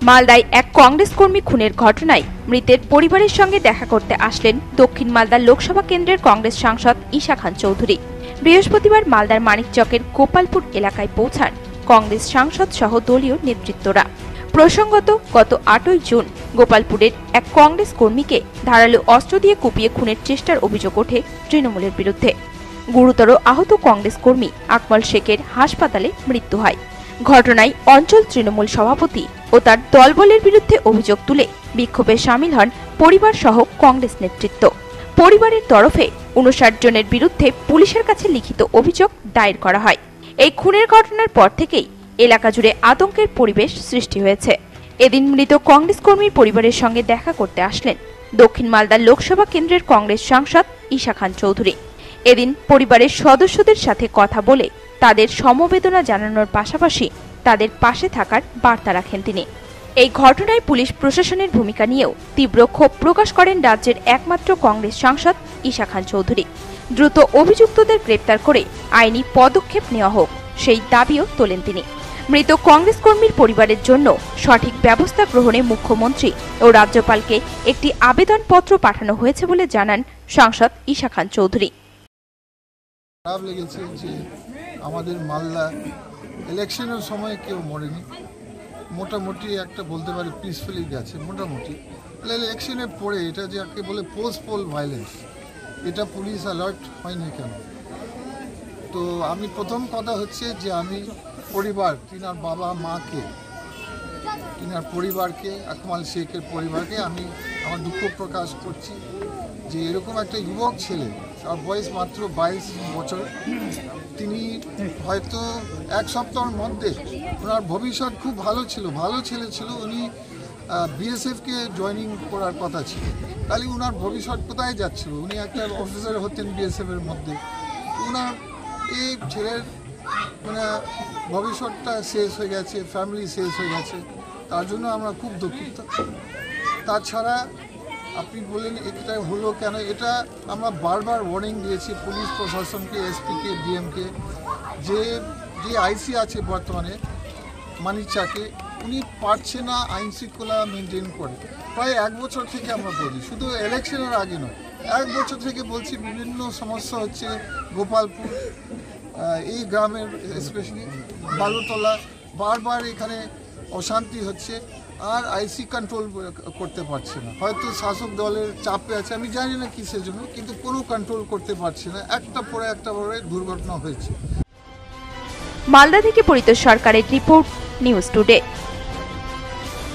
মালদায় এক কংগ্রেস কর্মী খুনের ঘটনায় মৃতের পরিবারের সঙ্গে দেখা করতে আসলেন দক্ষিণ মালদা লোকসভা কেন্দ্রের কংগ্রেস সাংসদ ঈশা খান চৌধুরী। বৃহস্পতিবার মালদার মানিকচকের গোপালপুর এলাকায় পৌঁছান কংগ্রেস সাংসদ সহ দলীয় নেতৃত্বরা। প্রসঙ্গত, গত 8ই জুন গোপালপুরের এক কংগ্রেস কর্মীকে ধারালো অস্ত্র দিয়ে কুপিয়ে খুনের চেষ্টার অভিযোগ ওঠে তৃণমূলের বিরুদ্ধে। গুরুতর আহত কংগ্রেস কর্মী আকমল শেখের হাসপাতালে মৃত্যু হয়। ঘটনায় অঞ্চল তৃণমূল সভাপতি ও তার দলবলের বিরুদ্ধে অভিযোগ তুলে বিক্ষোভে সামিল হন পরিবার সহ কংগ্রেস নেতৃত্ব। পরিবারের তরফে 59 জনের বিরুদ্ধে পুলিশের কাছে লিখিত অভিযোগ দায়ের করা হয়। এই খুনের ঘটনার পর থেকেই এলাকা জুড়ে আতঙ্কের পরিবেশ সৃষ্টি হয়েছে। এদিন মৃত কংগ্রেস কর্মীর পরিবারের সঙ্গে দেখা করতে আসলেন দক্ষিণ মালদা লোকসভা কেন্দ্রের কংগ্রেস সাংসদ ঈশা খান চৌধুরী। এদিন পরিবারের সদস্যদের সাথে কথা বলে তাদের সমবেদনা জানানোর পাশাপাশি তাদের পাশে থাকার বার্তা রাখেন তিনি। এই ঘটনায় পুলিশ প্রশাসনের ভূমিকা নিয়েও তীব্র ক্ষোভ প্রকাশ করেন রাজ্যের একমাত্র কংগ্রেস সাংসদ ঈশা খান চৌধুরী। দ্রুত অভিযুক্তদের গ্রেপ্তার করে আইনি পদক্ষেপ নেওয়া হোক সেই দাবিও তোলেন তিনি। মৃত কংগ্রেস কর্মীর পরিবারের জন্য সঠিক ব্যবস্থা গ্রহণে মুখ্যমন্ত্রী ও রাজ্যপালকে একটি আবেদনপত্র পাঠানো হয়েছে বলে জানান সাংসদ ঈশা খান চৌধুরী। খারাপ লেগেছে যে আমাদের মালদা ইলেকশনের সময় কেউ মরেনি, মোটামুটি একটা বলতে পারি পিসফুলি গেছে মোটামুটি। ইলেকশনের পরে এটা যাকে বলে পোস্ট পোল ভায়োলেন্স, এটা পুলিশ অ্যালার্ট হয়নি কেন? তো আমি প্রথম কথা হচ্ছে যে আমি পরিবার, তিনার বাবা মাকে, তিনার পরিবারকে, আকমল শেখের পরিবারকে আমি আমার দুঃখ প্রকাশ করছি যে এরকম একটা যুবক ছেলে, তার বয়স মাত্র 22 বছর, তিনি হয়তো এক সপ্তাহের মধ্যে ওনার ভবিষ্যৎ খুব ভালো ছেলে ছিল, উনি বিএসএফকে জয়েনিং করার কথা ছিল, তাহলে ওনার ভবিষ্যৎ কোথায় যাচ্ছিল? উনি একটা অফিসার হতেন বিএসএফের মধ্যে। ওনার এই ছেলের মানে ভবিষ্যৎটা শেষ হয়ে গেছে, ফ্যামিলি শেষ হয়ে গেছে, তার জন্য আমরা খুব দুঃখিত। তাছাড়া আপনি বললেন এটা হলো কেন, এটা আমরা বারবার ওয়ার্নিং দিয়েছি পুলিশ প্রশাসনকে, এসপিকে, ডিএমকে, যে আইসি আছে বর্তমানে মানিকচকে, উনি পারছে না আইন শৃঙ্খলা মেনটেন করে। প্রায় 1 বছর থেকে আমরা বলছি, শুধু ইলেকশনের আগে নয়, 1 বছর থেকে বলছি বিভিন্ন সমস্যা হচ্ছে। গোপালপুর এই গ্রামের স্পেশালি বালুতলা, বারবার এখানে অশান্তি হচ্ছে, আর আইসি কন্ট্রোল করতে পারছে না। হয়তো শাসক দলের চাপে আছে, আমি জানি না কিসের জন্য, কিন্তু কোনো কন্ট্রোল করতে পারছে না। একটা পরে দুর্ঘটনা হয়েছে। মালদা থেকে পরিতোষ সরকারের রিপোর্ট, নিউজ টুডে।